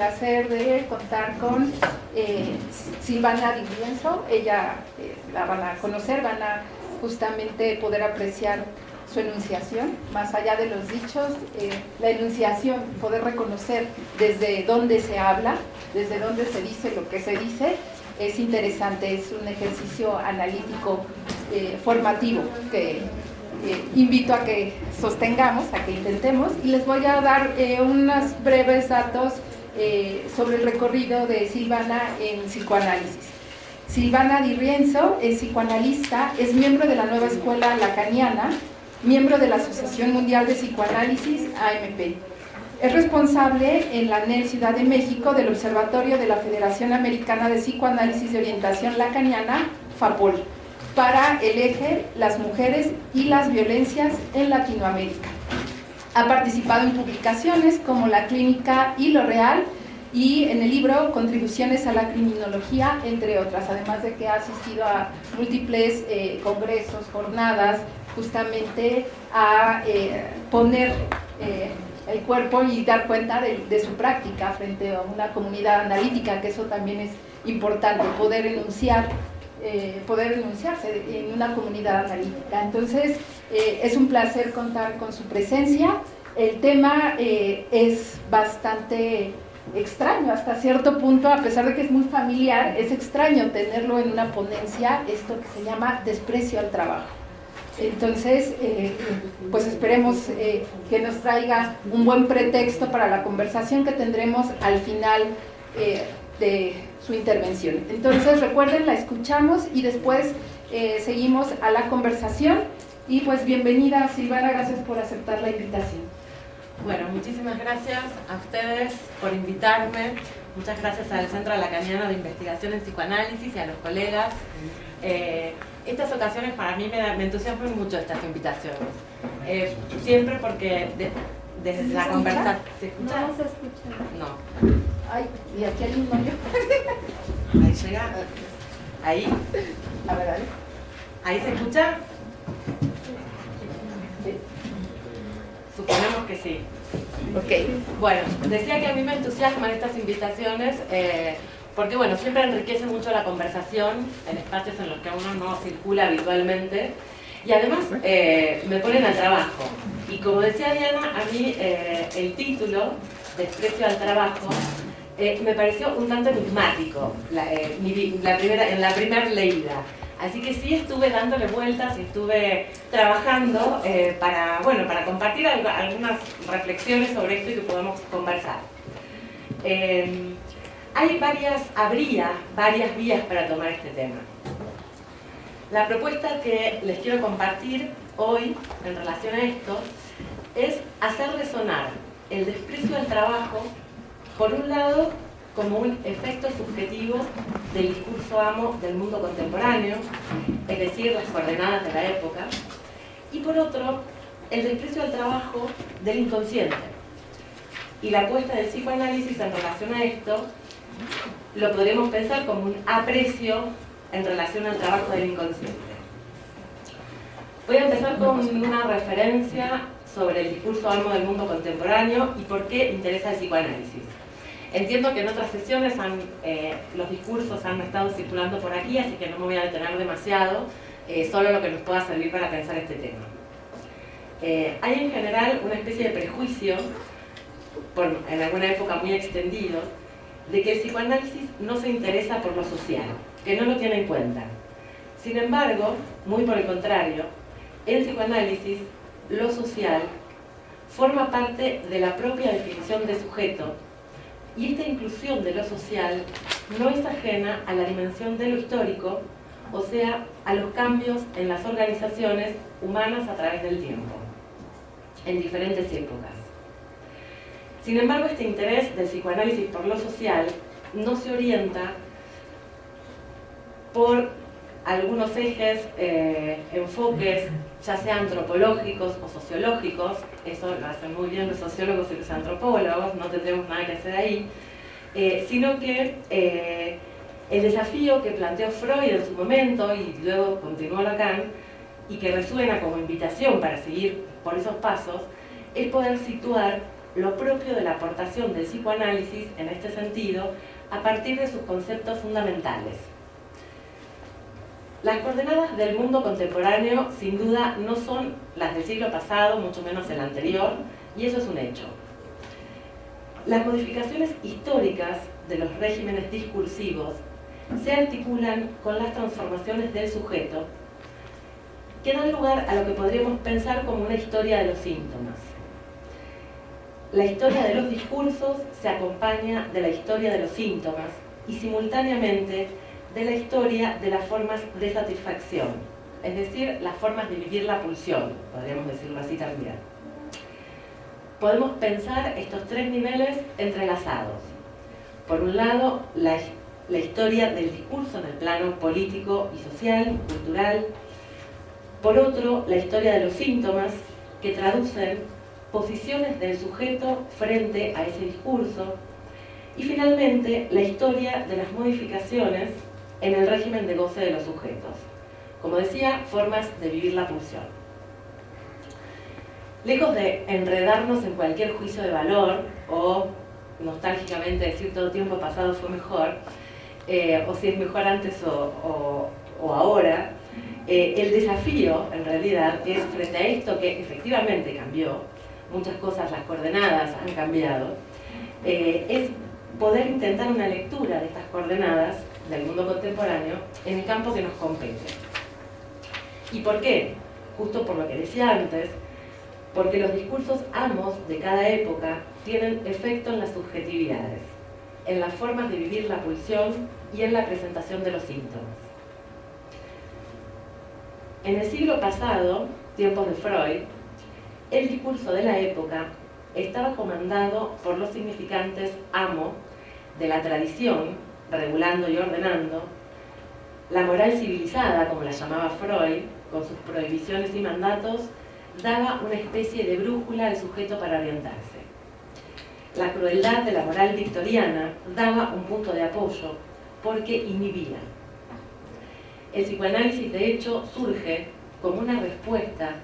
Placer de contar con Silvana Di Rienzo. Ella la van a conocer, van a justamente poder apreciar su enunciación, más allá de los dichos, la enunciación, poder reconocer desde dónde se habla, desde dónde se dice lo que se dice, es interesante, es un ejercicio analítico formativo que invito a que sostengamos, a que intentemos, y les voy a dar unos breves datos sobre el recorrido de Silvana en psicoanálisis. Silvana Di Rienzo es psicoanalista, es miembro de la nueva escuela lacaniana, miembro de la Asociación Mundial de Psicoanálisis, AMP. Es responsable en la ANEL Ciudad de México del Observatorio de la Federación Americana de Psicoanálisis de Orientación Lacaniana, FAPOL, para el eje las mujeres y las violencias en Latinoamérica. Ha participado en publicaciones como La Clínica y lo Real y en el libro Contribuciones a la Criminología, entre otras, además de que ha asistido a múltiples congresos, jornadas, justamente a poner el cuerpo y dar cuenta de su práctica frente a una comunidad analítica, que eso también es importante, poder enunciarse en una comunidad analítica. Entonces, es un placer contar con su presencia. El tema es bastante extraño hasta cierto punto, a pesar de que es muy familiar, es extraño tenerlo en una ponencia, esto que se llama desprecio al trabajo. Entonces, pues esperemos que nos traiga un buen pretexto para la conversación que tendremos al final de su intervención. Entonces, recuerden, la escuchamos y después seguimos a la conversación. Y pues bienvenida, Silvana, gracias por aceptar la invitación. Bueno, muchísimas gracias a ustedes por invitarme. Muchas gracias al Centro Lacaniano de Investigación en Psicoanálisis y a los colegas. Estas ocasiones para mí me entusiasman mucho estas invitaciones. Siempre porque desde la conversación... ¿Se escucha? No se escucha. No. Ay, y aquí hay un novio. Ahí llega. Ahí. A ver, dale. ¿Ahí se escucha? Sí. Suponemos que sí. Ok. Bueno, decía que a mí me entusiasman estas invitaciones porque, bueno, siempre enriquece mucho la conversación en espacios en los que uno no circula habitualmente y además me ponen al trabajo. Y como decía Diana, a mí el título, Desprecio al Trabajo, me pareció un tanto enigmático en la primera leída. Así que sí estuve dándole vueltas y estuve trabajando para compartir algunas reflexiones sobre esto y que podamos conversar. Habría varias vías para tomar este tema. La propuesta que les quiero compartir hoy en relación a esto es hacer resonar el desprecio al trabajo, por un lado, como un efecto subjetivo del discurso amo del mundo contemporáneo, es decir, las coordenadas de la época, y por otro, el desprecio al trabajo del inconsciente. Y la apuesta del psicoanálisis en relación a esto lo podríamos pensar como un aprecio en relación al trabajo del inconsciente. Voy a empezar con una referencia sobre el discurso amo del mundo contemporáneo y por qué interesa el psicoanálisis. Entiendo que en otras sesiones los discursos han estado circulando por aquí, así que no me voy a detener demasiado, solo lo que nos pueda servir para pensar este tema. Hay en general una especie de prejuicio, en alguna época muy extendido, de que el psicoanálisis no se interesa por lo social, que no lo tiene en cuenta. Sin embargo, muy por el contrario, el psicoanálisis, lo social, forma parte de la propia definición de sujeto. Y esta inclusión de lo social no es ajena a la dimensión de lo histórico, o sea, a los cambios en las organizaciones humanas a través del tiempo, en diferentes épocas. Sin embargo, este interés del psicoanálisis por lo social no se orienta por algunos ejes, enfoques, ya sea antropológicos o sociológicos. Eso lo hacen muy bien los sociólogos y los antropólogos, no tendremos nada que hacer ahí, sino que el desafío que planteó Freud en su momento y luego continuó Lacan y que resuena como invitación para seguir por esos pasos es poder situar lo propio de la aportación del psicoanálisis en este sentido a partir de sus conceptos fundamentales. Las coordenadas del mundo contemporáneo sin duda no son las del siglo pasado, mucho menos el anterior, y eso es un hecho. Las modificaciones históricas de los regímenes discursivos se articulan con las transformaciones del sujeto que dan lugar a lo que podríamos pensar como una historia de los síntomas. La historia de los discursos se acompaña de la historia de los síntomas y simultáneamente de la historia de las formas de satisfacción, es decir, las formas de vivir la pulsión, podríamos decirlo así también. Podemos pensar estos tres niveles entrelazados. Por un lado, la historia del discurso en el plano político y social, cultural. Por otro, la historia de los síntomas, que traducen posiciones del sujeto frente a ese discurso. Y finalmente, la historia de las modificaciones en el régimen de goce de los sujetos. Como decía, formas de vivir la pulsión. Lejos de enredarnos en cualquier juicio de valor o nostálgicamente decir todo tiempo pasado fue mejor, o si es mejor antes o ahora, el desafío en realidad es, frente a esto que efectivamente cambió, muchas cosas, las coordenadas han cambiado, es poder intentar una lectura de estas coordenadas del mundo contemporáneo en el campo que nos compete. ¿Y por qué? Justo por lo que decía antes, porque los discursos amos de cada época tienen efecto en las subjetividades, en las formas de vivir la pulsión y en la presentación de los síntomas. En el siglo pasado, tiempos de Freud, el discurso de la época estaba comandado por los significantes amo de la tradición, regulando y ordenando, la moral civilizada, como la llamaba Freud, con sus prohibiciones y mandatos, daba una especie de brújula al sujeto para orientarse. La crueldad de la moral victoriana daba un punto de apoyo porque inhibía. El psicoanálisis, de hecho, surge como una respuesta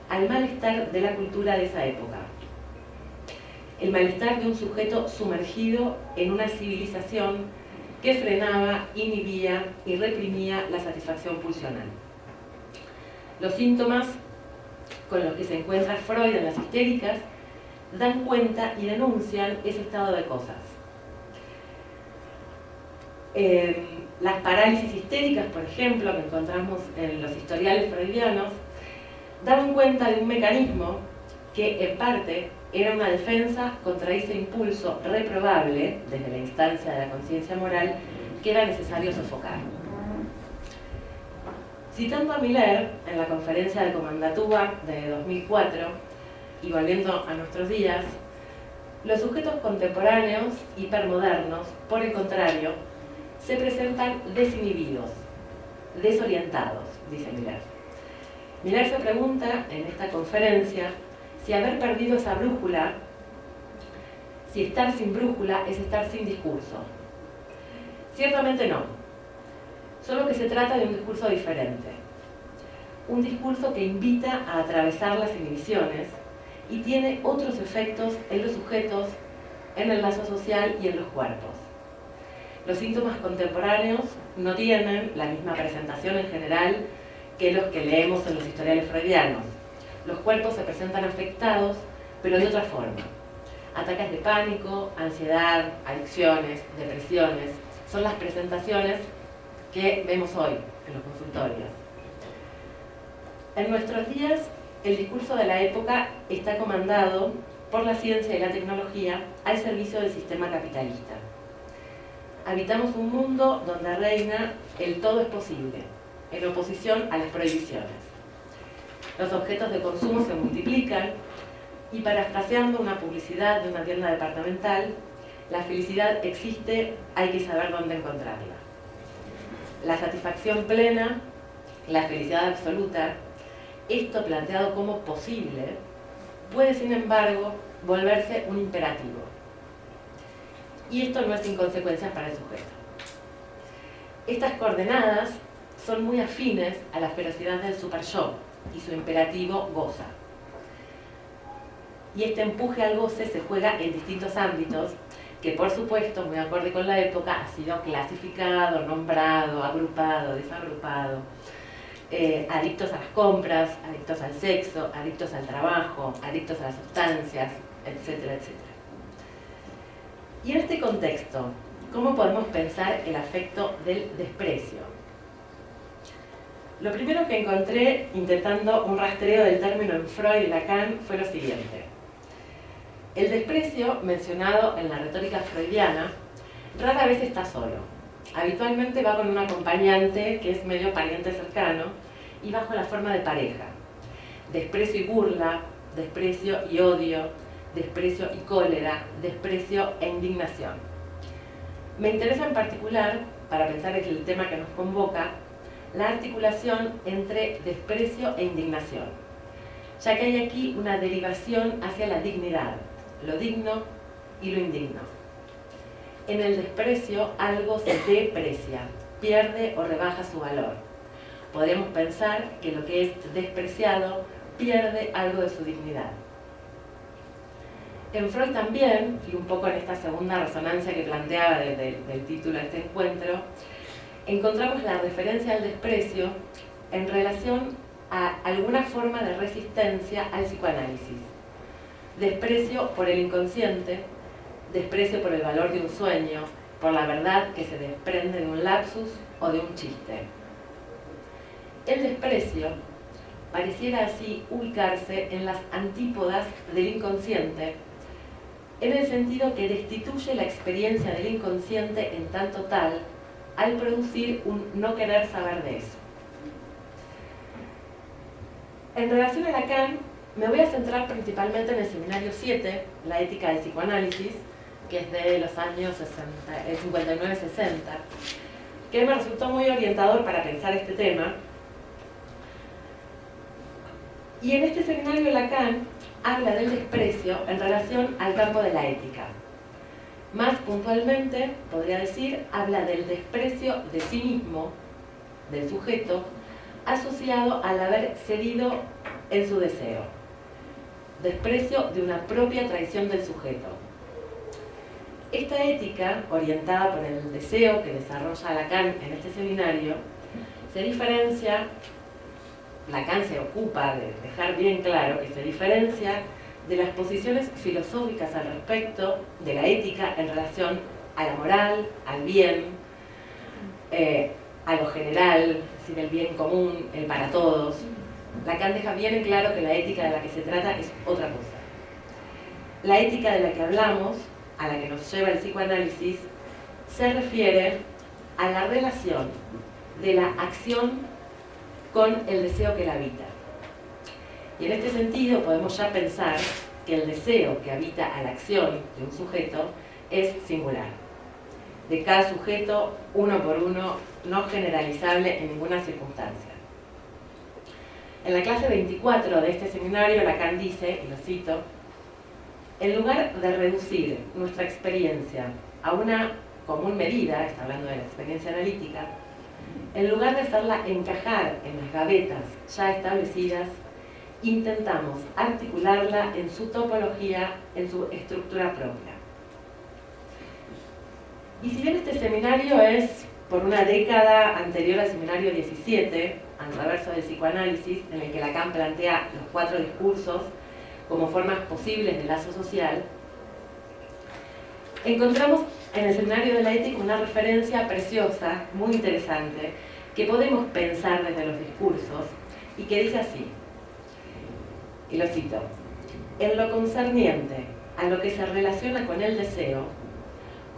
al malestar de la cultura de esa época. El malestar de un sujeto sumergido en una civilización que frenaba, inhibía y reprimía la satisfacción pulsional. Los síntomas con los que se encuentra Freud en las histéricas dan cuenta y denuncian ese estado de cosas. Las parálisis histéricas, por ejemplo, que encontramos en los historiales freudianos, daban cuenta de un mecanismo que en parte era una defensa contra ese impulso reprobable, desde la instancia de la conciencia moral, que era necesario sofocar. Citando a Miller en la conferencia de Comandatúa de 2004, y volviendo a nuestros días, los sujetos contemporáneos hipermodernos, por el contrario, se presentan desinhibidos, desorientados, dice Miller. Miller se pregunta en esta conferencia si haber perdido esa brújula, si estar sin brújula es estar sin discurso. Ciertamente no, solo que se trata de un discurso diferente. Un discurso que invita a atravesar las inhibiciones y tiene otros efectos en los sujetos, en el lazo social y en los cuerpos. Los síntomas contemporáneos no tienen la misma presentación en general que los que leemos en los historiales freudianos. Los cuerpos se presentan afectados, pero de otra forma. Ataques de pánico, ansiedad, adicciones, depresiones, son las presentaciones que vemos hoy en los consultorios. En nuestros días, el discurso de la época está comandado por la ciencia y la tecnología al servicio del sistema capitalista. Habitamos un mundo donde reina el todo es posible, en oposición a las prohibiciones. Los objetos de consumo se multiplican y, parafraseando una publicidad de una tienda departamental, la felicidad existe, hay que saber dónde encontrarla. La satisfacción plena, la felicidad absoluta, esto planteado como posible, puede sin embargo volverse un imperativo. Y esto no es sin consecuencias para el sujeto. Estas coordenadas son muy afines a la ferocidad del super-yo y su imperativo goza. y este empuje al goce se juega en distintos ámbitos, que por supuesto, muy acorde con la época, ha sido clasificado, nombrado, agrupado, desagrupado. Adictos a las compras, adictos al sexo, adictos al trabajo, adictos a las sustancias, etcétera, etcétera. Y en este contexto, ¿cómo podemos pensar el afecto del desprecio? Lo primero que encontré intentando un rastreo del término en Freud y Lacan fue lo siguiente. El desprecio, mencionado en la retórica freudiana, rara vez está solo. Habitualmente va con un acompañante que es medio pariente cercano y bajo la forma de pareja. Desprecio y burla, desprecio y odio, desprecio y cólera, desprecio e indignación. Me interesa en particular, para pensar en el tema que nos convoca, la articulación entre desprecio e indignación, ya que hay aquí una derivación hacia la dignidad, lo digno y lo indigno. En el desprecio algo se deprecia, pierde o rebaja su valor. Podríamos pensar que lo que es despreciado pierde algo de su dignidad. En Freud también, y un poco en esta segunda resonancia que planteaba del título de este encuentro, encontramos la referencia al desprecio en relación a alguna forma de resistencia al psicoanálisis. Desprecio por el inconsciente, desprecio por el valor de un sueño, por la verdad que se desprende de un lapsus o de un chiste. El desprecio pareciera así ubicarse en las antípodas del inconsciente, en el sentido que destituye la experiencia del inconsciente en tanto tal al producir un no querer saber de eso. En relación a Lacan, me voy a centrar principalmente en el seminario 7, la ética del psicoanálisis, que es de los años 59-60, que me resultó muy orientador para pensar este tema. Y en este seminario Lacan habla del desprecio en relación al campo de la ética. Más puntualmente, podría decir, habla del desprecio de sí mismo, del sujeto, asociado al haber cedido en su deseo. Desprecio de una propia traición del sujeto. Esta ética, orientada por el deseo que desarrolla Lacan en este seminario, se diferencia, Lacan se ocupa de dejar bien claro que se diferencia de las posiciones filosóficas al respecto de la ética en relación a la moral, al bien, a lo general, es decir, el bien común, el para todos. Lacan deja bien en claro que la ética de la que se trata es otra cosa. La ética de la que hablamos, a la que nos lleva el psicoanálisis, se refiere a la relación de la acción con el deseo que la habita. Y en este sentido podemos ya pensar que el deseo que habita a la acción de un sujeto es singular. De cada sujeto, uno por uno, no generalizable en ninguna circunstancia. En la clase 24 de este seminario, Lacan dice, y lo cito, en lugar de reducir nuestra experiencia a una común medida, está hablando de la experiencia analítica, en lugar de hacerla encajar en las gavetas ya establecidas, intentamos articularla en su topología, en su estructura propia. Y si bien este seminario es por una década anterior al seminario 17, al reverso del psicoanálisis, en el que Lacan plantea los 4 discursos como formas posibles de lazo social, encontramos en el seminario de la ética una referencia preciosa, muy interesante, que podemos pensar desde los discursos y que dice así, y lo cito, en lo concerniente a lo que se relaciona con el deseo,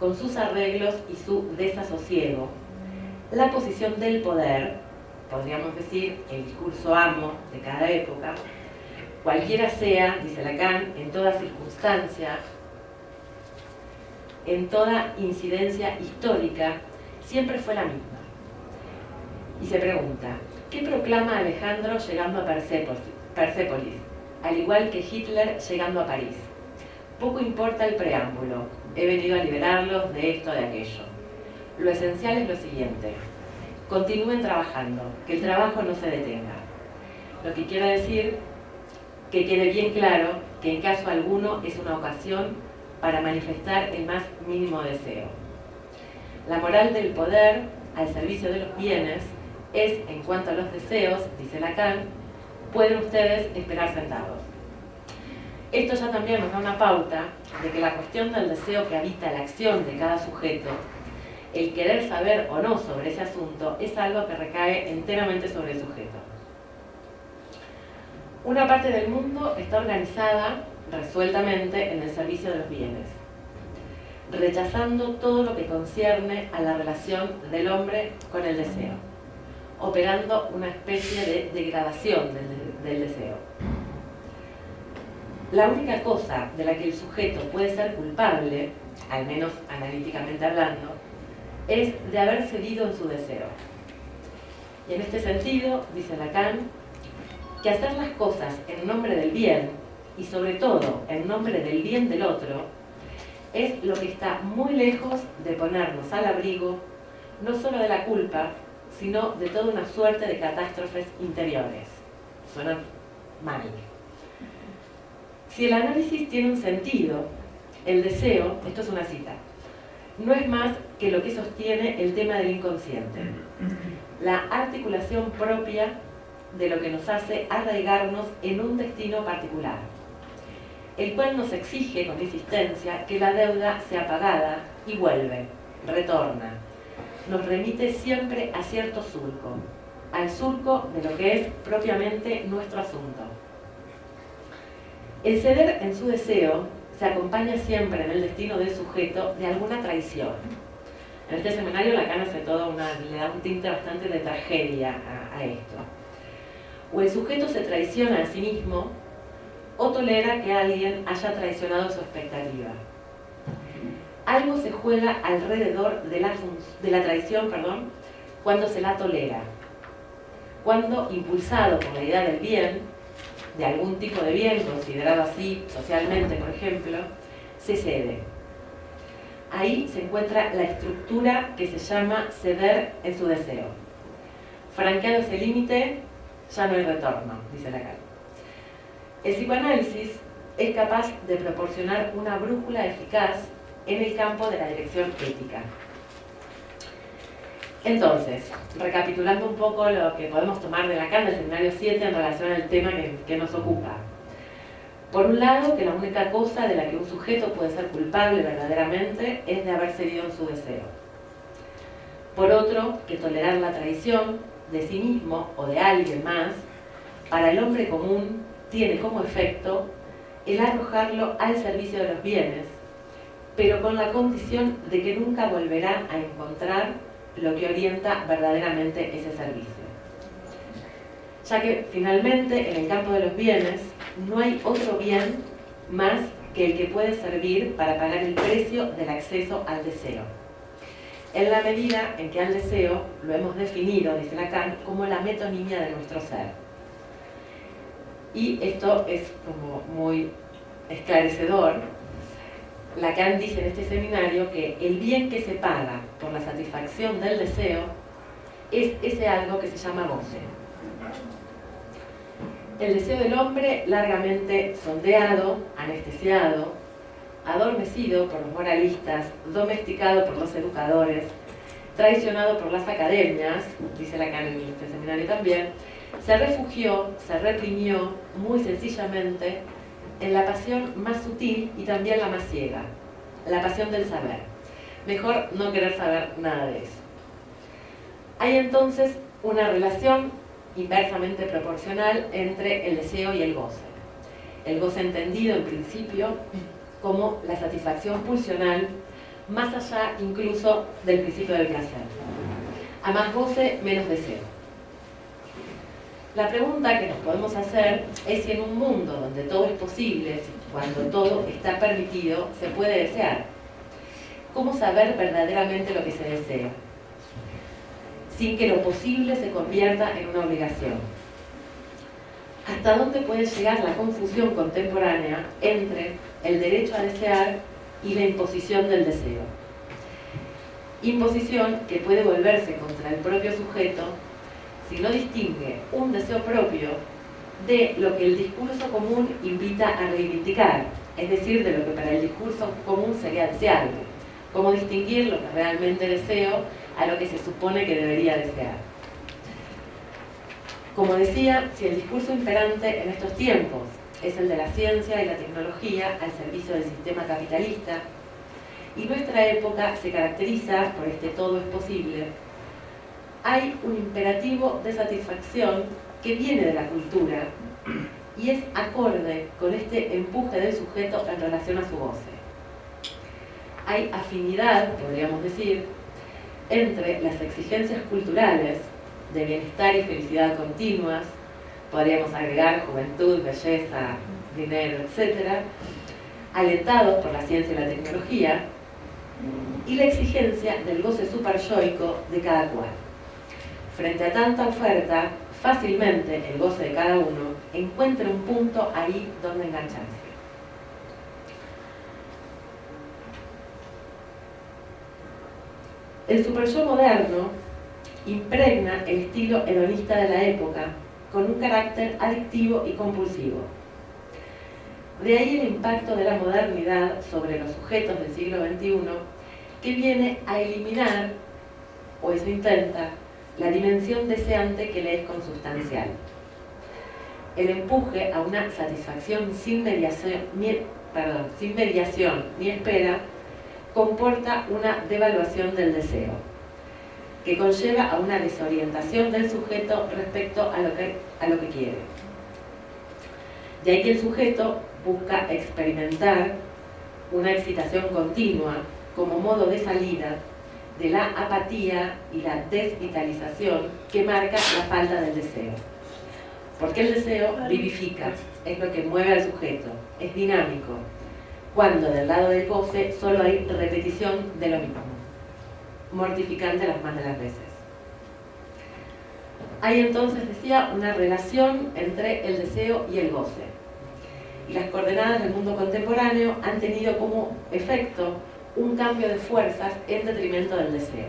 con sus arreglos y su desasosiego, la posición del poder, podríamos decir el discurso amo de cada época, cualquiera sea, dice Lacan, en toda circunstancia, en toda incidencia histórica, siempre fue la misma. Y se pregunta, ¿qué proclama Alejandro llegando a Persépolis, al igual que Hitler llegando a París? Poco importa el preámbulo, he venido a liberarlos de esto, de aquello. Lo esencial es lo siguiente, continúen trabajando, que el trabajo no se detenga. Lo que quiero decir, que quede bien claro que en caso alguno es una ocasión para manifestar el más mínimo deseo. La moral del poder al servicio de los bienes es, en cuanto a los deseos, dice Lacan, pueden ustedes esperar sentados. Esto ya también nos da una pauta de que la cuestión del deseo que habita la acción de cada sujeto, el querer saber o no sobre ese asunto, es algo que recae enteramente sobre el sujeto. Una parte del mundo está organizada resueltamente en el servicio de los bienes, rechazando todo lo que concierne a la relación del hombre con el deseo, operando una especie de degradación del deseo. La única cosa de la que el sujeto puede ser culpable, al menos analíticamente hablando, es de haber cedido en su deseo. Y en este sentido, dice Lacan, que hacer las cosas en nombre del bien, y sobre todo en nombre del bien del otro, es lo que está muy lejos de ponernos al abrigo, no solo de la culpa, sino de toda una suerte de catástrofes interiores. Suena mal. Si el análisis tiene un sentido, el deseo, esto es una cita, no es más que lo que sostiene el tema del inconsciente, la articulación propia de lo que nos hace arraigarnos en un destino particular, el cual nos exige con insistencia que la deuda sea pagada y vuelve, retorna, nos remite siempre a cierto surco, al surco de lo que es propiamente nuestro asunto. El ceder en su deseo se acompaña siempre en el destino del sujeto de alguna traición. En este seminario Lacan hace le da un tinte bastante de tragedia a esto. O el sujeto se traiciona a sí mismo, o tolera que alguien haya traicionado su expectativa. Algo se juega alrededor de la traición, cuando se la tolera. Cuando, impulsado por la idea del bien, de algún tipo de bien, considerado así socialmente, por ejemplo, se cede. Ahí se encuentra la estructura que se llama ceder en su deseo. Franqueado ese límite, ya no hay retorno, dice Lacan. El psicoanálisis es capaz de proporcionar una brújula eficaz en el campo de la dirección ética. Entonces, recapitulando un poco lo que podemos tomar de Lacan del seminario 7 en relación al tema que nos ocupa. Por un lado, que la única cosa de la que un sujeto puede ser culpable verdaderamente es de haber cedido en su deseo. Por otro, que tolerar la traición de sí mismo o de alguien más, para el hombre común tiene como efecto el arrojarlo al servicio de los bienes, pero con la condición de que nunca volverá a encontrar lo que orienta verdaderamente ese servicio. Ya que finalmente en el campo de los bienes no hay otro bien más que el que puede servir para pagar el precio del acceso al deseo, en la medida en que al deseo lo hemos definido, dice Lacan, como la metonimia de nuestro ser. Y esto es como muy esclarecedor. Lacan dice en este seminario que el bien que se paga por la satisfacción del deseo es ese algo que se llama goce. El deseo del hombre, largamente sondeado, anestesiado, adormecido por los moralistas, domesticado por los educadores, traicionado por las academias, dice Lacan en este seminario también, se refugió, se reprimió muy sencillamente en la pasión más sutil y también la más ciega, la pasión del saber. Mejor no querer saber nada de eso. Hay entonces una relación inversamente proporcional entre el deseo y el goce. El goce entendido en principio como la satisfacción pulsional, más allá incluso del principio del placer. A más goce, menos deseo. La pregunta que nos podemos hacer es si en un mundo donde todo es posible, cuando todo está permitido, se puede desear. ¿Cómo saber verdaderamente lo que se desea? Sin que lo posible se convierta en una obligación. ¿Hasta dónde puede llegar la confusión contemporánea entre el derecho a desear y la imposición del deseo? Imposición que puede volverse contra el propio sujeto si no distingue un deseo propio de lo que el discurso común invita a reivindicar, es decir, de lo que para el discurso común sería deseable. Cómo distinguir lo que realmente deseo a lo que se supone que debería desear. Como decía, si el discurso imperante en estos tiempos es el de la ciencia y la tecnología al servicio del sistema capitalista, y nuestra época se caracteriza por este todo es posible, hay un imperativo de satisfacción que viene de la cultura y es acorde con este empuje del sujeto en relación a su goce. Hay afinidad, podríamos decir, entre las exigencias culturales de bienestar y felicidad continuas, podríamos agregar juventud, belleza, dinero, etc., alentados por la ciencia y la tecnología, y la exigencia del goce superyoico de cada cual. Frente a tanta oferta, fácilmente el goce de cada uno encuentra un punto ahí donde engancharse. El superyo moderno impregna el estilo hedonista de la época con un carácter adictivo y compulsivo. De ahí el impacto de la modernidad sobre los sujetos del siglo XXI, que viene a eliminar, o eso intenta, la dimensión deseante que le es consubstancial. El empuje a una satisfacción sin mediación ni espera comporta una devaluación del deseo, que conlleva a una desorientación del sujeto respecto a lo que quiere. De ahí que el sujeto busca experimentar una excitación continua como modo de salida de la apatía y la desvitalización que marca la falta del deseo. Porque el deseo vivifica, es lo que mueve al sujeto, es dinámico, cuando del lado del goce solo hay repetición de lo mismo, mortificante las más de las veces. Hay entonces, decía, una relación entre el deseo y el goce. Y las coordenadas del mundo contemporáneo han tenido como efecto un cambio de fuerzas en detrimento del deseo.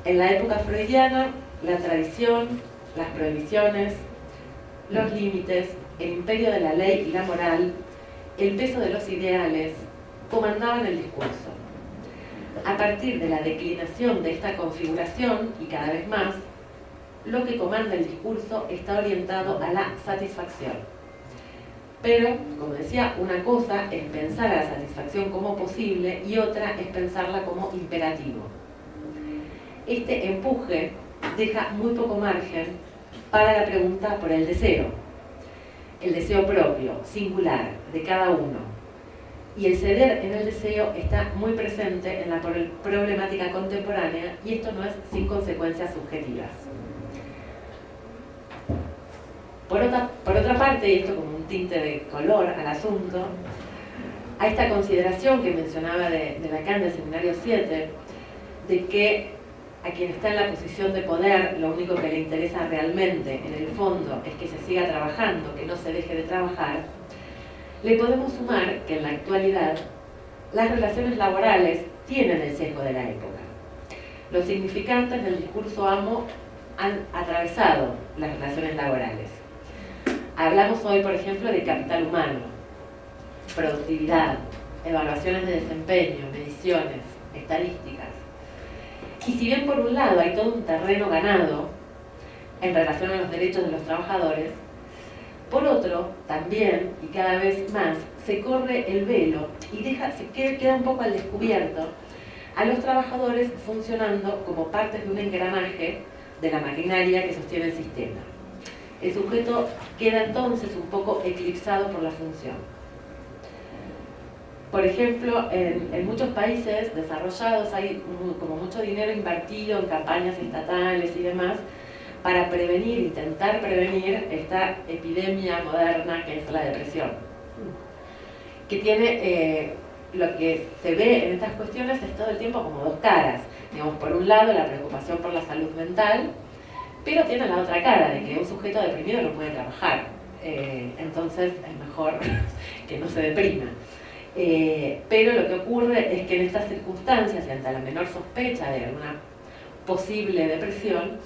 En la época freudiana, la tradición, las prohibiciones, los límites, el imperio de la ley y la moral, el peso de los ideales, comandaban el discurso. A partir de la declinación de esta configuración, y cada vez más, lo que comanda el discurso está orientado a la satisfacción. Pero, como decía, una cosa es pensar a la satisfacción como posible y otra es pensarla como imperativo. Este empuje deja muy poco margen para la pregunta por el deseo propio, singular, de cada uno. Y el ceder en el deseo está muy presente en la problemática contemporánea y esto no es sin consecuencias subjetivas. Por otra parte, y esto como un tinte de color al asunto, a esta consideración que mencionaba de Lacan del Seminario 7, de que a quien está en la posición de poder lo único que le interesa realmente, en el fondo, es que se siga trabajando, que no se deje de trabajar, le podemos sumar que en la actualidad las relaciones laborales tienen el sesgo de la época. Los significantes del discurso amo han atravesado las relaciones laborales. Hablamos hoy, por ejemplo, de capital humano, productividad, evaluaciones de desempeño, mediciones, estadísticas. Y si bien por un lado hay todo un terreno ganado en relación a los derechos de los trabajadores, por otro, también, y cada vez más, se corre el velo y queda un poco al descubierto a los trabajadores funcionando como partes de un engranaje de la maquinaria que sostiene el sistema. El sujeto queda entonces un poco eclipsado por la función. Por ejemplo, en muchos países desarrollados hay como mucho dinero invertido en campañas estatales y demás para prevenir, intentar prevenir esta epidemia moderna que es la depresión. Que tiene, lo que se ve en estas cuestiones es todo el tiempo como dos caras. Digamos, por un lado la preocupación por la salud mental, pero tiene la otra cara de que un sujeto deprimido no puede trabajar. Entonces es mejor que no se deprima. Pero lo que ocurre es que en estas circunstancias y ante la menor sospecha de alguna posible depresión,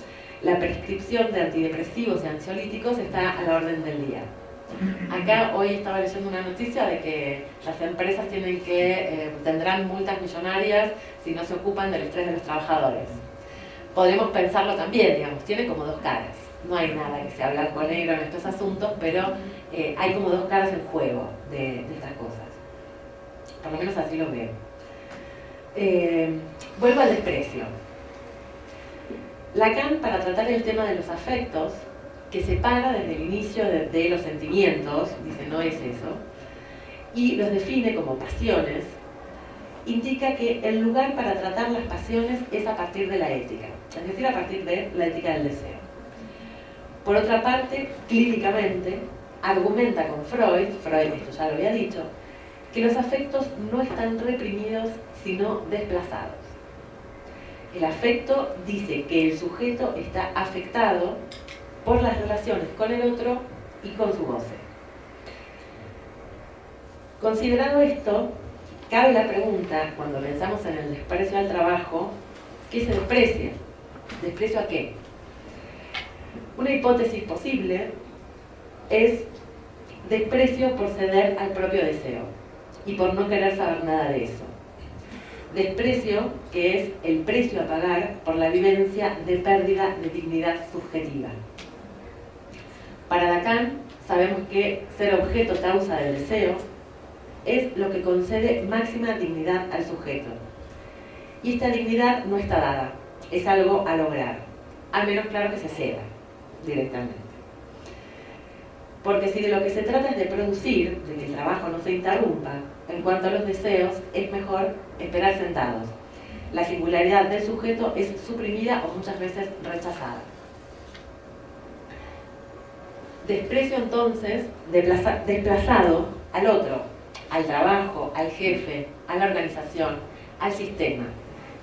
la prescripción de antidepresivos y ansiolíticos está a la orden del día. Acá hoy estaba leyendo una noticia de que las empresas tendrán multas millonarias si no se ocupan del estrés de los trabajadores. Podemos pensarlo también, digamos, tiene como dos caras. No hay nada que sea blanco o negro en estos asuntos, pero hay como dos caras en juego de estas cosas. Por lo menos así lo veo. Vuelvo al desprecio. Lacan, para tratar el tema de los afectos, que separa desde el inicio de los sentimientos, dice no es eso, y los define como pasiones, indica que el lugar para tratar las pasiones es a partir de la ética, es decir, a partir de la ética del deseo. Por otra parte, clínicamente, argumenta con Freud esto ya lo había dicho, que los afectos no están reprimidos sino desplazados. El afecto dice que el sujeto está afectado por las relaciones con el otro y con su goce. Considerado esto, cabe la pregunta, cuando pensamos en el desprecio al trabajo, ¿qué se desprecia? ¿Desprecio a qué? Una hipótesis posible es desprecio por ceder al propio deseo y por no querer saber nada de eso. Desprecio que es el precio a pagar por la vivencia de pérdida de dignidad subjetiva. Para Lacan, sabemos que ser objeto causa del deseo es lo que concede máxima dignidad al sujeto. Y esta dignidad no está dada, es algo a lograr, a menos claro que se ceda directamente. Porque si de lo que se trata es de producir, de que el trabajo no se interrumpa, en cuanto a los deseos, es mejor esperar sentados. La singularidad del sujeto es suprimida o muchas veces rechazada. Desprecio entonces desplazado al otro, al trabajo, al jefe, a la organización, al sistema.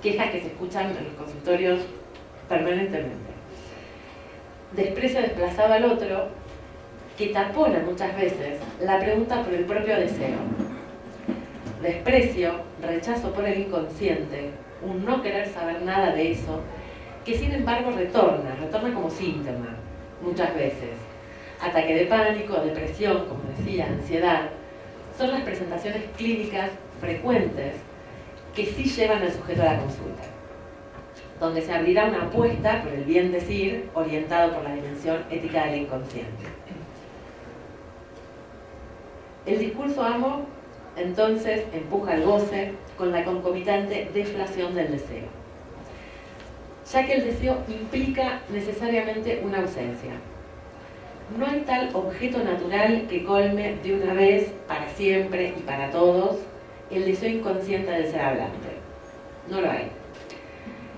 Quejas que se escuchan en los consultorios permanentemente. Desprecio desplazado al otro que tapona muchas veces la pregunta por el propio deseo. Desprecio, rechazo por el inconsciente, un no querer saber nada de eso, que sin embargo retorna como síntoma, muchas veces. Ataque de pánico, depresión, como decía, ansiedad, son las presentaciones clínicas frecuentes que sí llevan al sujeto a la consulta, donde se abrirá una apuesta por el bien decir orientado por la dimensión ética del inconsciente. El discurso amo, entonces, empuja al goce con la concomitante deflación del deseo, ya que el deseo implica necesariamente una ausencia. No hay tal objeto natural que colme de una vez, para siempre y para todos, el deseo inconsciente del ser hablante. No lo hay.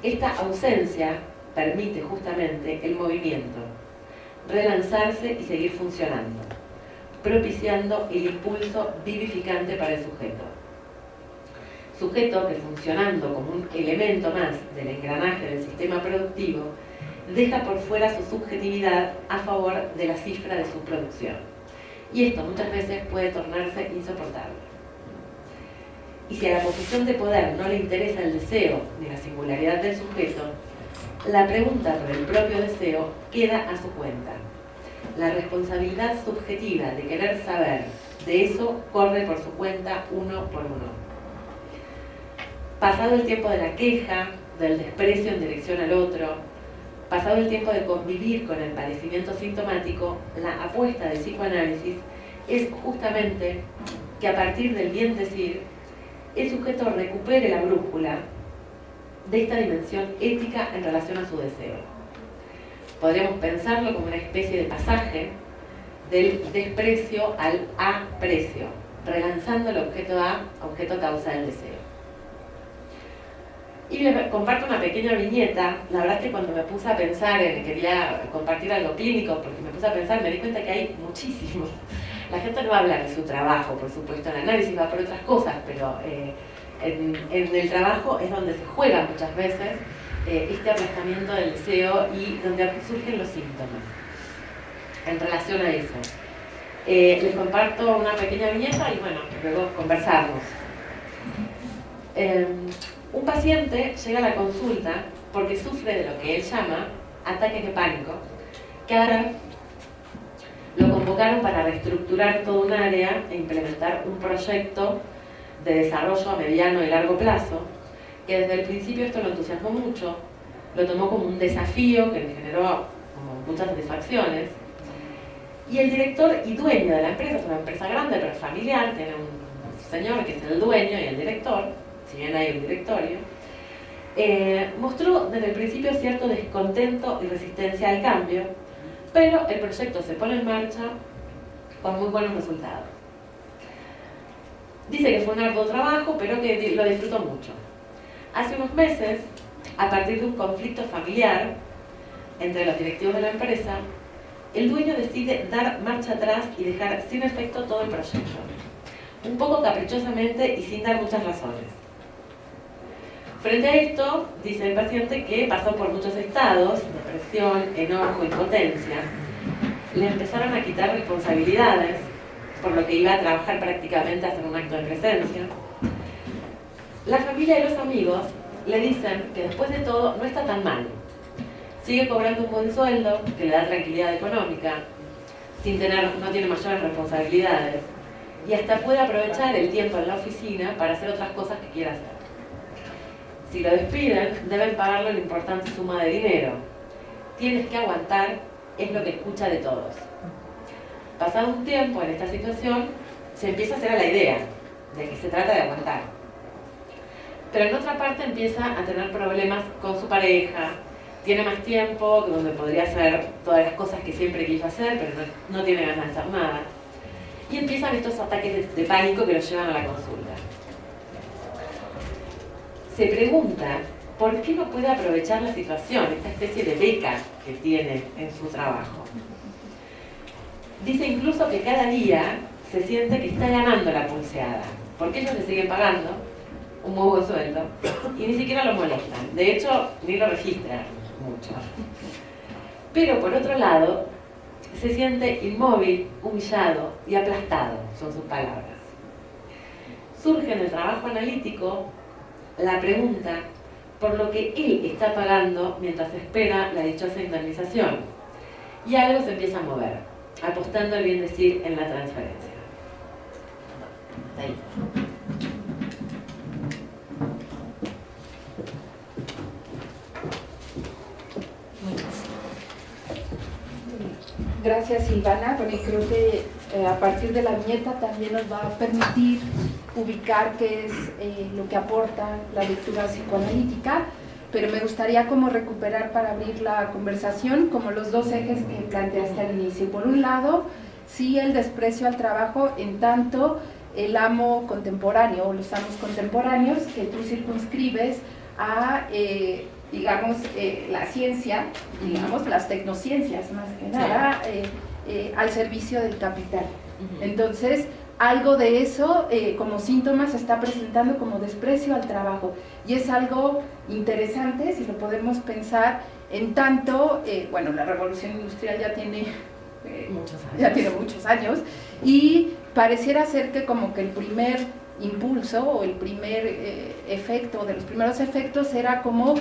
Esta ausencia permite justamente el movimiento, relanzarse y seguir funcionando, propiciando el impulso vivificante para el sujeto. Sujeto que, funcionando como un elemento más del engranaje del sistema productivo, deja por fuera su subjetividad a favor de la cifra de su producción. Y esto muchas veces puede tornarse insoportable. Y si a la posición de poder no le interesa el deseo ni la singularidad del sujeto, la pregunta por el propio deseo queda a su cuenta. La responsabilidad subjetiva de querer saber de eso corre por su cuenta uno por uno. Pasado el tiempo de la queja, del desprecio en dirección al otro, pasado el tiempo de convivir con el padecimiento sintomático, la apuesta del psicoanálisis es justamente que a partir del bien decir, el sujeto recupere la brújula de esta dimensión ética en relación a su deseo. Podríamos pensarlo como una especie de pasaje del desprecio al aprecio, relanzando el objeto A, objeto causa del deseo. Y les comparto una pequeña viñeta. La verdad es que cuando me puse a pensar quería compartir algo clínico, porque me puse a pensar, me di cuenta que hay muchísimo. La gente no va a hablar de su trabajo, por supuesto, el análisis va por otras cosas, pero en el trabajo es donde se juega muchas veces este aplastamiento del deseo y donde surgen los síntomas en relación a eso. Les comparto una pequeña viñeta y bueno, luego conversamos. Un paciente llega a la consulta porque sufre de lo que él llama ataques de pánico, que ahora lo convocaron para reestructurar todo un área e implementar un proyecto de desarrollo a mediano y largo plazo, que desde el principio esto lo entusiasmó mucho, lo tomó como un desafío que le generó como muchas satisfacciones, y el director y dueño de la empresa, es una empresa grande pero familiar, tiene un señor que es el dueño y el director, si bien hay un directorio, mostró desde el principio cierto descontento y resistencia al cambio, pero el proyecto se pone en marcha con muy buenos resultados. Dice que fue un arduo trabajo, pero que lo disfrutó mucho. Hace unos meses, a partir de un conflicto familiar entre los directivos de la empresa, el dueño decide dar marcha atrás y dejar sin efecto todo el proyecto, un poco caprichosamente y sin dar muchas razones. Frente a esto, dice el paciente que pasó por muchos estados, depresión, enojo, impotencia. Le empezaron a quitar responsabilidades, por lo que iba a trabajar prácticamente a hacer un acto de presencia. La familia y los amigos le dicen que después de todo no está tan mal. Sigue cobrando un buen sueldo, que le da tranquilidad económica, no tiene mayores responsabilidades, y hasta puede aprovechar el tiempo en la oficina para hacer otras cosas que quiera hacer. Si lo despiden, deben pagarle una importante suma de dinero. Tienes que aguantar, es lo que escucha de todos. Pasado un tiempo en esta situación, se empieza a hacer a la idea de que se trata de aguantar. Pero en otra parte empieza a tener problemas con su pareja, tiene más tiempo donde podría hacer todas las cosas que siempre quiso hacer, pero no tiene ganas de hacer nada. Y empiezan estos ataques de pánico que lo llevan a la consulta. Se pregunta por qué no puede aprovechar la situación, esta especie de beca que tiene en su trabajo. Dice incluso que cada día se siente que está ganando la pulseada, porque ellos le siguen pagando un muy buen sueldo y ni siquiera lo molestan. De hecho, ni lo registran mucho. Pero por otro lado, se siente inmóvil, humillado y aplastado, son sus palabras. Surge en el trabajo analítico la pregunta por lo que él está pagando mientras espera la dichosa indemnización. Y algo se empieza a mover, apostando al bien decir en la transferencia. Hasta ahí. Gracias, Silvana. Bueno, y creo que a partir de la viñeta también nos va a permitir ubicar qué es lo que aporta la lectura psicoanalítica, pero me gustaría como recuperar para abrir la conversación como los dos ejes que planteaste al inicio. Por un lado, sí, el desprecio al trabajo en tanto el amo contemporáneo o los amos contemporáneos que tú circunscribes a digamos, la ciencia, digamos, las tecnociencias más que nada, al servicio del capital. Entonces, algo de eso como síntoma se está presentando como desprecio al trabajo, y es algo interesante si lo podemos pensar en tanto, bueno, la revolución industrial ya tiene muchos años, y pareciera ser que como que el primer impulso o el primer efecto, de los primeros efectos era como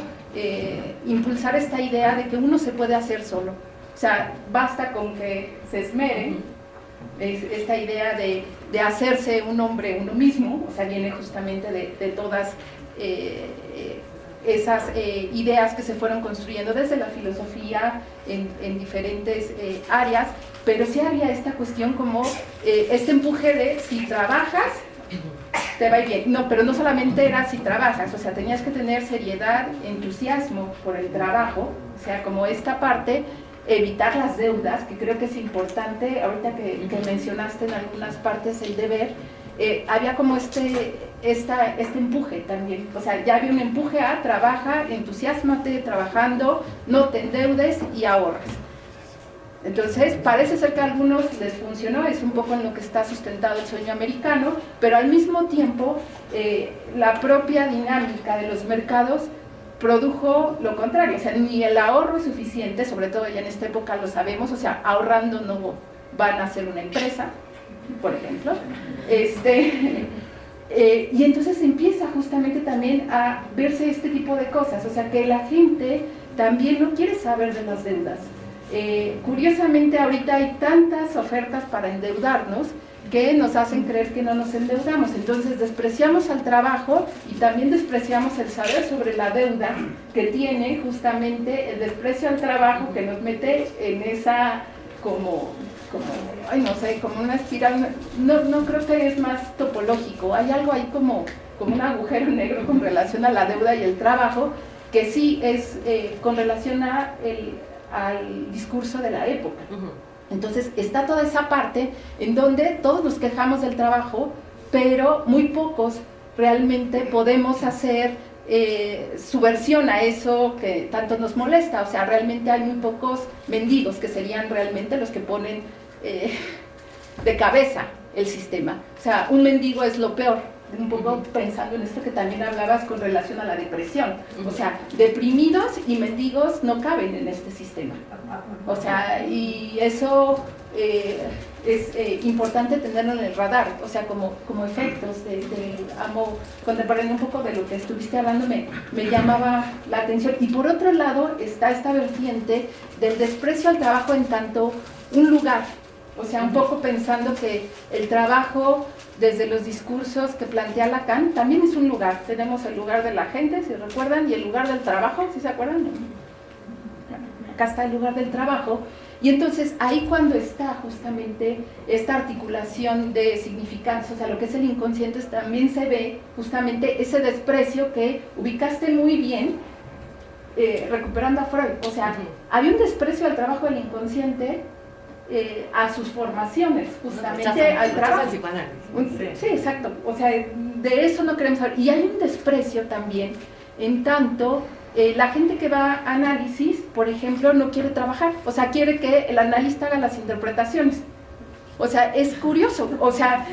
impulsar esta idea de que uno se puede hacer solo, o sea, basta con que se esmere. Esta idea de hacerse un hombre uno mismo, o sea, viene justamente de todas esas ideas que se fueron construyendo desde la filosofía en diferentes áreas, pero sí había esta cuestión como este empuje de si trabajas, te va a ir bien. No, pero no solamente era si trabajas, o sea, tenías que tener seriedad, entusiasmo por el trabajo, o sea, como esta parte, evitar las deudas, que creo que es importante, ahorita que mencionaste en algunas partes el deber, había como este empuje también, o sea, ya había un empuje a trabaja, entusiasmate trabajando, no te endeudes y ahorras. Entonces, parece ser que a algunos les funcionó, es un poco en lo que está sustentado el sueño americano, pero al mismo tiempo, la propia dinámica de los mercados produjo lo contrario, o sea, ni el ahorro es suficiente, sobre todo ya en esta época lo sabemos, o sea, ahorrando no van a ser una empresa, por ejemplo, Y entonces empieza justamente también a verse este tipo de cosas, o sea que la gente también no quiere saber de las deudas. Curiosamente ahorita hay tantas ofertas para endeudarnos que nos hacen creer que no nos endeudamos, entonces despreciamos al trabajo y también despreciamos el saber sobre la deuda que tiene justamente el desprecio al trabajo que nos mete en esa ay, no sé, como una espiral. No creo que es más topológico, hay algo ahí como un agujero negro con relación a la deuda y el trabajo, que sí es con relación al discurso de la época. Entonces está toda esa parte en donde todos nos quejamos del trabajo, pero muy pocos realmente podemos hacer subversión a eso que tanto nos molesta. O sea, realmente hay muy pocos mendigos que serían realmente los que ponen de cabeza el sistema. O sea, un mendigo es lo peor, un poco pensando en esto que también hablabas con relación a la depresión. O sea, deprimidos y mendigos no caben en este sistema. O sea, y eso es importante tenerlo en el radar, o sea, como efectos amo, contemporáneo un poco de lo que estuviste hablando, me llamaba la atención. Y por otro lado está esta vertiente del desprecio al trabajo en tanto un lugar, o sea, un poco pensando que el trabajo desde los discursos que plantea Lacan también es un lugar. Tenemos el lugar de la gente, si recuerdan, y el lugar del trabajo, ¿sí se acuerdan? Acá está el lugar del trabajo. Y entonces ahí cuando está justamente esta articulación de significados, o sea, lo que es el inconsciente, también se ve justamente ese desprecio que ubicaste muy bien, recuperando a Freud. O sea, había un desprecio al trabajo del inconsciente, a sus formaciones, justamente al trabajo. Sí, exacto. O sea, de eso no queremos hablar. Y hay un desprecio también, en tanto la gente que va a análisis, por ejemplo, no quiere trabajar. O sea, quiere que el analista haga las interpretaciones. O sea, es curioso. O sea,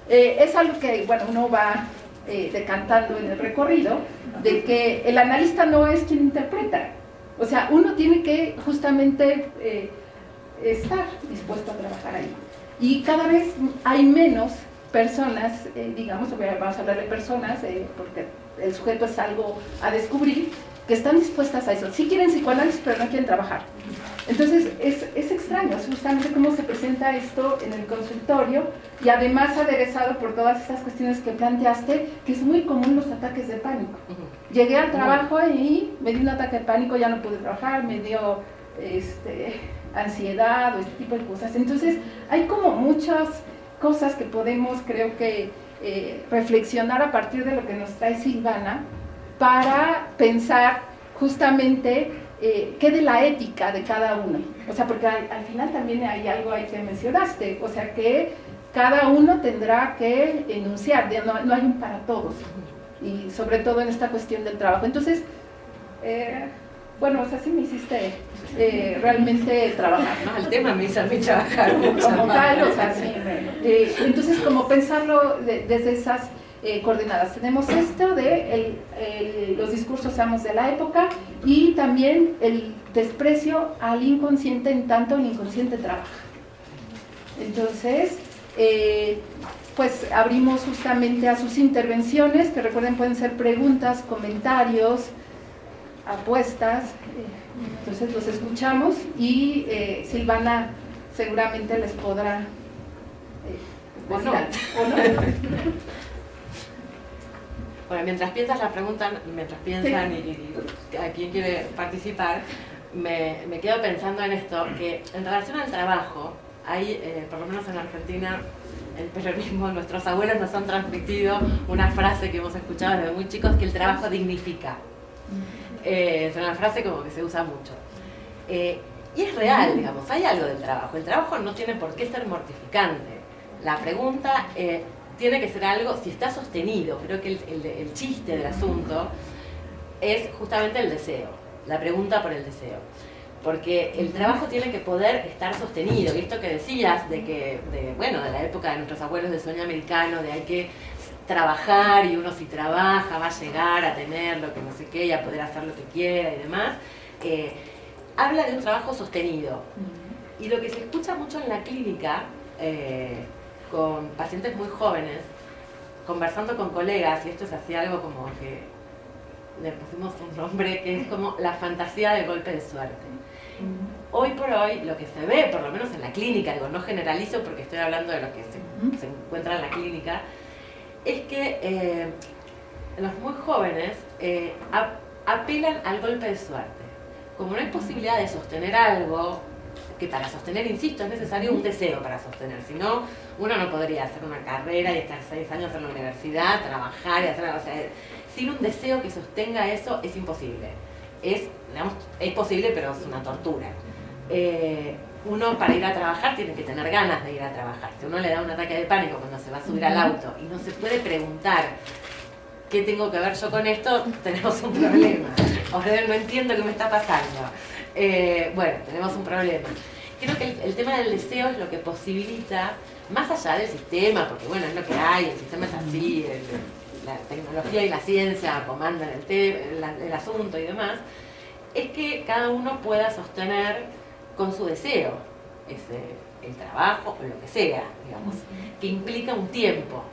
es algo que, bueno, uno va decantando en el recorrido, de que el analista no es quien interpreta. O sea, uno tiene que justamente estar dispuesto a trabajar ahí. Y cada vez hay menos personas, digamos, vamos a hablar de personas, porque el sujeto es algo a descubrir, que están dispuestas a eso. Sí quieren psicoanálisis, pero no quieren trabajar. Entonces, es extraño, es justamente cómo se presenta esto en el consultorio, y además aderezado por todas estas cuestiones que planteaste, que es muy común los ataques de pánico. Llegué al trabajo y me dio un ataque de pánico, ya no pude trabajar, me dio ansiedad o este tipo de cosas. Entonces, hay como muchas cosas que podemos, creo que, reflexionar a partir de lo que nos trae Silvana, para pensar justamente qué de la ética de cada uno. O sea, porque al final también hay algo ahí que mencionaste, o sea, que cada uno tendrá que enunciar, no hay un para todos, y sobre todo en esta cuestión del trabajo. Entonces, bueno, o sea, sí me hiciste realmente trabajar. No, el tema me hizo a mí trabajar mucho. Como tal, o sea, sí. Entonces, como pensarlo desde esas coordenadas. Tenemos esto de los discursos amos de la época, y también el desprecio al inconsciente en tanto el inconsciente trabaja. Entonces, pues abrimos justamente a sus intervenciones, que recuerden pueden ser preguntas, comentarios, apuestas. Entonces los escuchamos y Silvana seguramente les podrá decir algo. Bueno, mientras piensan sí. y a quién quiere participar, me quedo pensando en esto, que en relación al trabajo, hay, por lo menos en Argentina, el peronismo, nuestros abuelos nos han transmitido una frase que hemos escuchado desde muy chicos, que el trabajo dignifica. Es una frase como que se usa mucho. Y es real, digamos, hay algo del trabajo. El trabajo no tiene por qué ser mortificante. La pregunta tiene que ser algo, si está sostenido. Creo que el chiste del asunto es justamente el deseo, la pregunta por el deseo. Porque el trabajo tiene que poder estar sostenido. Y esto que decías, de la época de nuestros abuelos del sueño americano, de hay que trabajar, y uno si trabaja va a llegar a tener lo que no sé qué, y a poder hacer lo que quiera y demás, habla de un trabajo sostenido. Y lo que se escucha mucho en la clínica, con pacientes muy jóvenes, conversando con colegas, y esto es así algo como que le pusimos un nombre que es como la fantasía del golpe de suerte. Hoy por hoy, lo que se ve, por lo menos en la clínica, digo, no generalizo porque estoy hablando de lo que se encuentra en la clínica, es que los muy jóvenes apelan al golpe de suerte. Como no hay posibilidad de sostener algo, que para sostener, insisto, es necesario un deseo para sostener, si no, uno no podría hacer una carrera y estar 6 años en la universidad, trabajar y hacer, o sea, sin un deseo que sostenga eso es imposible. Es, digamos, es posible, pero es una tortura. Uno para ir a trabajar tiene que tener ganas de ir a trabajar. Si uno le da un ataque de pánico cuando se va a subir al auto y no se puede preguntar ¿qué tengo que ver yo con esto? Tenemos un problema. O sea, no entiendo qué me está pasando. Bueno, tenemos un problema. Creo que el tema del deseo es lo que posibilita, más allá del sistema, porque bueno, es lo que hay, el sistema es así, la tecnología y la ciencia comandan el asunto y demás, es que cada uno pueda sostener con su deseo el trabajo o lo que sea, digamos, que implica un tiempo.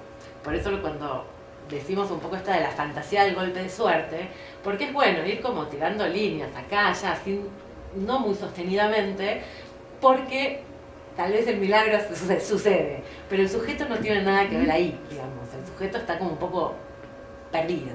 Por eso cuando decimos un poco esta de la fantasía del golpe de suerte, porque es bueno ir como tirando líneas acá, allá, no muy sostenidamente, porque tal vez el milagro sucede, pero el sujeto no tiene nada que ver ahí, digamos, el sujeto está como un poco perdido.